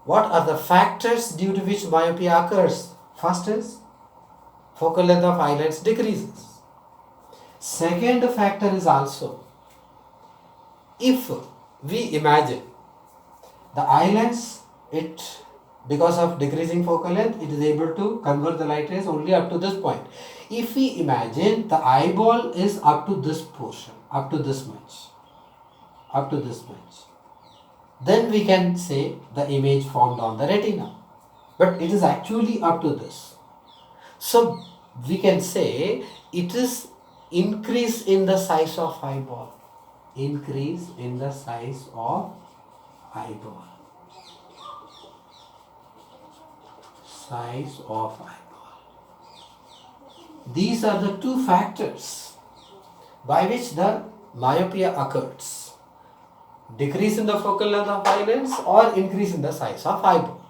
What are the factors due to which myopia occurs? First is focal length of eye lens decreases. Second factor is also, if we imagine the eye lens, because of decreasing focal length, it is able to convert the light rays only up to this point. If we imagine the eyeball is up to this portion, up to this much, then we can say the image formed on the retina. But it is actually up to this. So we can say it is increase in the size of eyeball. Increase in the size of eyeball. Size of eyeball. These are the two factors by which the myopia occurs. Decrease in the focal length of eye lens or increase in the size of eyeball.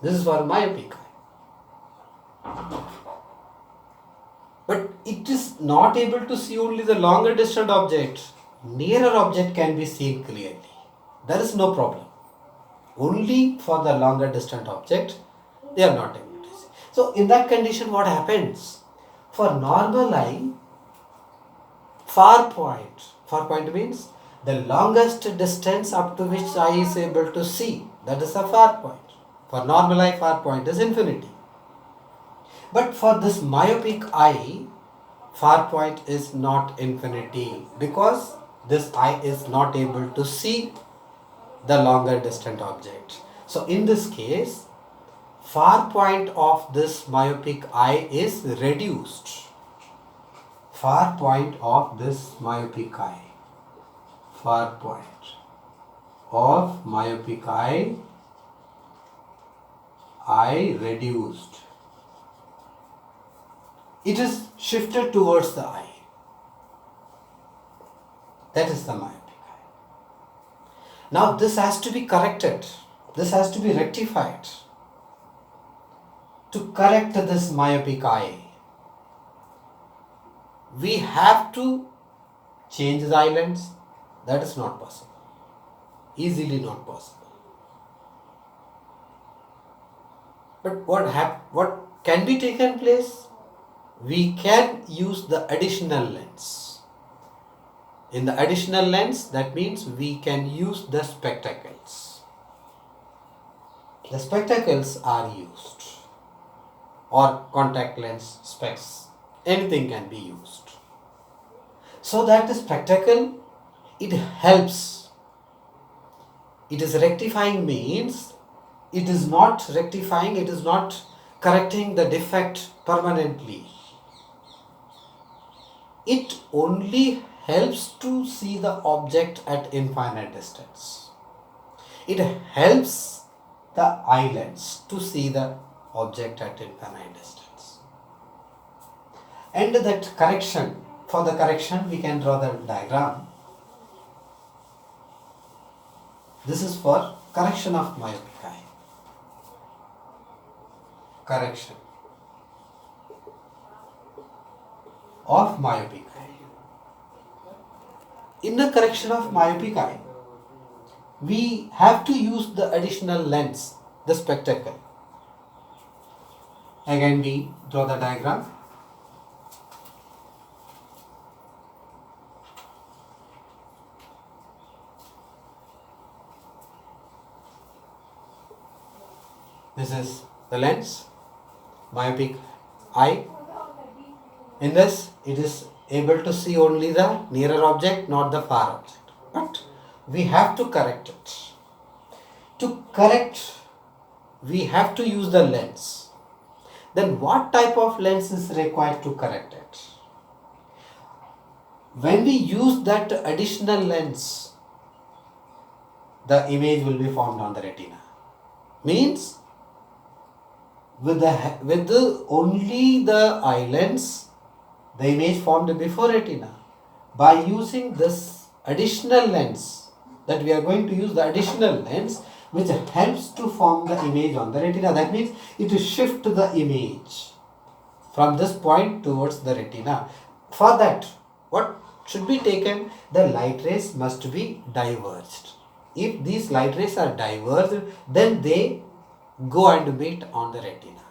This is for myopic eye. But it is not able to see only the longer distant object. Nearer object can be seen clearly. There is no problem. Only for the longer distant object, they are not able to see. So in that condition, what happens? For normal eye, far point means the longest distance up to which eye is able to see. That is a far point. For normal eye, far point is infinity. But for this myopic eye, far point is not infinity because this eye is not able to see the longer distant object. So in this case, far point of this myopic eye is reduced. Far point of this myopic eye. Far point of myopic eye reduced. It is shifted towards the eye. That is the myopic eye. Now this has to be corrected. This has to be rectified. To correct this myopic eye, we have to change the eye lens. That is not possible. Easily not possible. But what can be taken place? We can use the additional lens. In the additional lens, that means we can use the spectacles. The spectacles are used, or contact lens, specs, anything can be used. So that the spectacle, it helps. It is rectifying means, it is not rectifying, it is not correcting the defect permanently. It only helps to see the object at infinite distance. It helps the eye lens to see the object at infinite distance. And that correction, for the correction we can draw the diagram. This is for correction of myopic eye. Correction of myopic eye. In the correction of myopic eye, we have to use the additional lens, the spectacle. Again we draw the diagram. This is the lens, myopic eye. In this, it is able to see only the nearer object, not the far object. But we have to correct it. To correct, we have to use the lens. Then what type of lens is required to correct it? When we use that additional lens, the image will be formed on the retina. Means with only the eye lens, the image formed before retina. By using this additional lens, that we are going to use the additional lens, which helps to form the image on the retina. That means it will shift the image from this point towards the retina. For that, what should be taken? The light rays must be diverged. If these light rays are diverged, then they go and meet on the retina.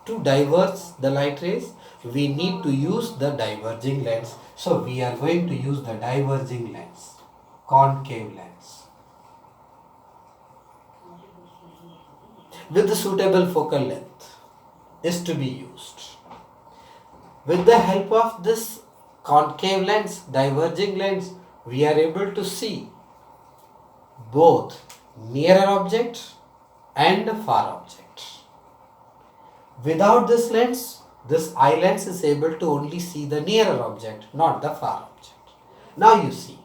To diverge the light rays, we need to use the diverging lens. So we are going to use the diverging lens, concave lens, with the suitable focal length is to be used. With the help of this concave lens, diverging lens, we are able to see both nearer object and far object. Without this lens, this eye lens is able to only see the nearer object, not the far object. Now you see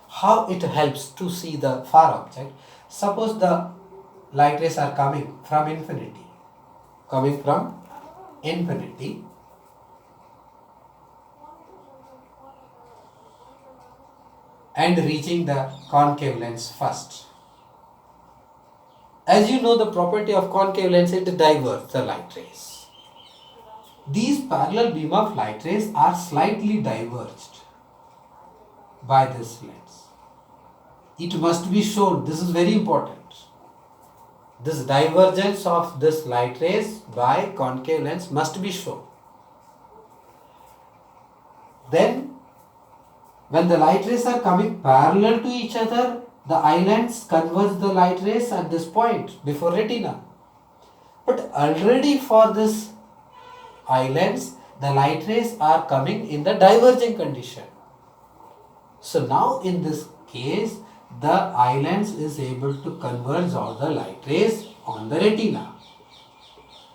how it helps to see the far object. Suppose the light rays are coming from infinity, and reaching the concave lens first. As you know, the property of concave lens, it diverges the light rays. These parallel beam of light rays are slightly diverged by this lens. It must be shown, this is very important. This divergence of this light rays by concave lens must be shown. Then, when the light rays are coming parallel to each other, the eye lens converges the light rays at this point before retina. But already for this eye lens, the light rays are coming in the diverging condition. So now in this case, the eye lens is able to converge all the light rays on the retina.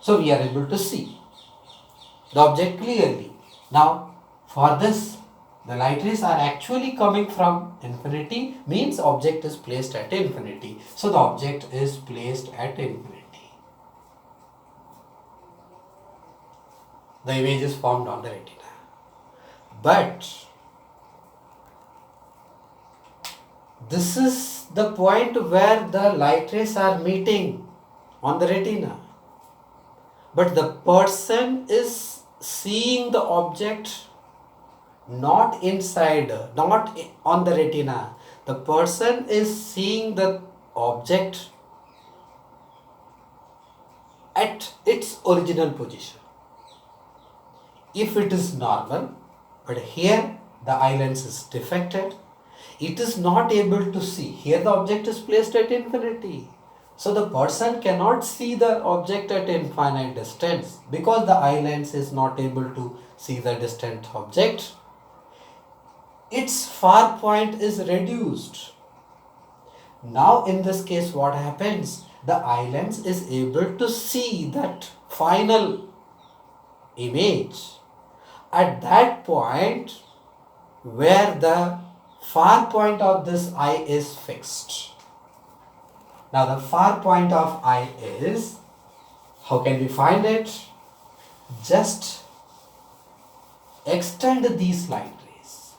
So we are able to see the object clearly. Now for this, the light rays are actually coming from infinity, means object is placed at infinity. So the object is placed at infinity. The image is formed on the retina. But this is the point where the light rays are meeting on the retina. But the person is seeing the object not inside, not on the retina. The person is seeing the object at its original position. If it is normal, but here the eye lens is defected, it is not able to see. Here the object is placed at infinity. So the person cannot see the object at infinite distance because the eye lens is not able to see the distant object. Its far point is reduced. Now in this case what happens? The eye lens is able to see that final image at that point where the far point of this eye is fixed. Now the far point of eye is, how can we find it? Just extend these light rays.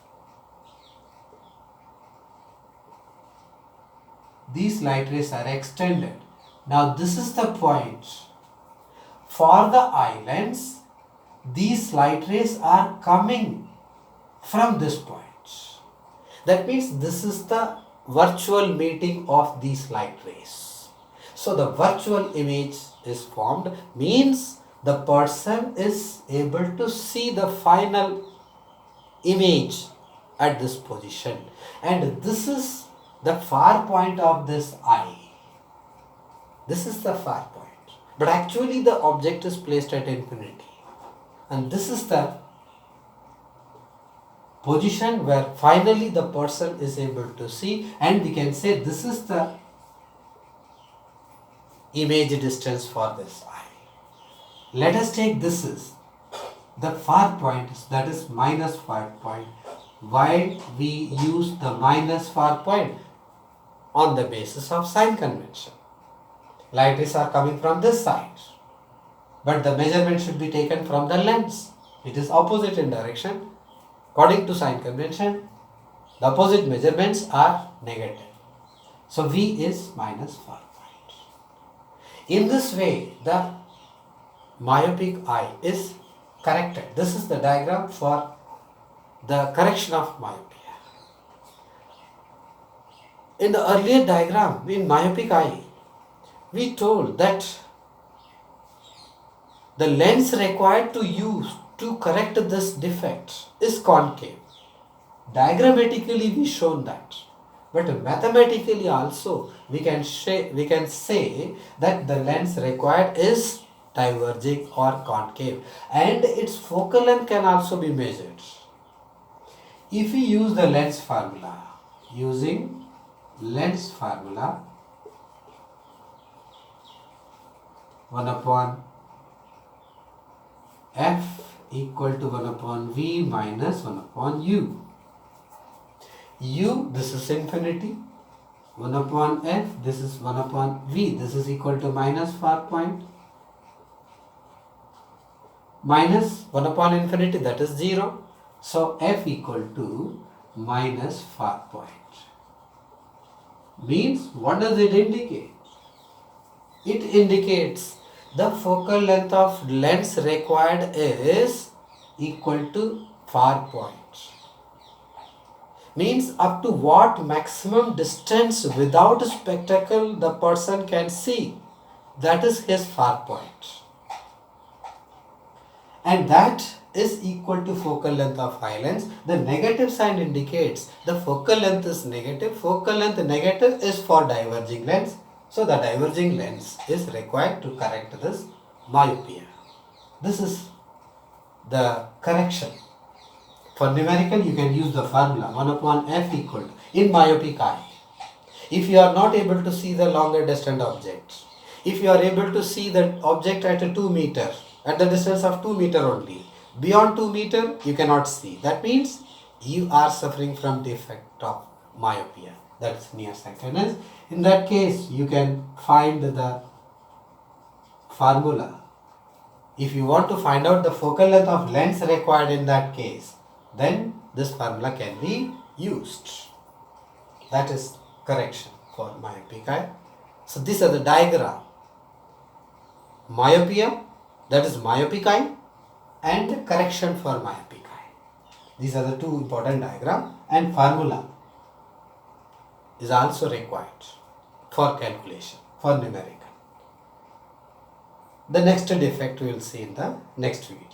These light rays are extended. Now this is the point. For the eye lens, these light rays are coming from this point. That means this is the virtual meeting of these light rays. So the virtual image is formed, means the person is able to see the final image at this position. And this is the far point of this eye. This is the far point. But actually the object is placed at infinity. And this is the position where finally the person is able to see, and we can say this is the image distance for this eye. Let us take this is the far point, that is minus far point. Why we use the minus far point? On the basis of sign convention. Light rays are coming from this side, but the measurement should be taken from the lens. It is opposite in direction. According to sign convention, the opposite measurements are negative. So V is minus far point. In this way, the myopic eye is corrected. This is the diagram for the correction of myopia. In the earlier diagram, in myopic eye, we told that the lens required to use to correct this defect is concave. Diagrammatically we shown that, but mathematically also we can say that the lens required is diverging or concave, and its focal length can also be measured. If we use the lens formula, using lens formula 1 upon f equal to 1 upon v minus 1 upon u. U, this is infinity, 1 upon f, this is 1 upon v, this is equal to minus far point, minus 1 upon infinity, that is 0. So f equal to minus far point. Means what does it indicate? It indicates the focal length of lens required is equal to far point. Means up to what maximum distance without spectacle the person can see, that is his far point. And that is equal to focal length of eye lens. The negative sign indicates the focal length is negative. Focal length negative is for diverging lens. So the diverging lens is required to correct this myopia. This is the correction. For numerical, you can use the formula 1 upon f equal to, in myopic eye, if you are not able to see the longer distant object, if you are able to see the object at a 2 meter, at the distance of 2 meter only, beyond 2 meter you cannot see. That means you are suffering from defect of myopia, that is nearsightedness. In that case, you can find the formula. If you want to find out the focal length of lens required in that case, then this formula can be used. That is correction for myopic eye. So these are the diagram. Myopia, that is myopic eye, and correction for myopic eye. These are the two important diagram, and formula is also required for calculation, for numerical. The next defect we will see in the next video.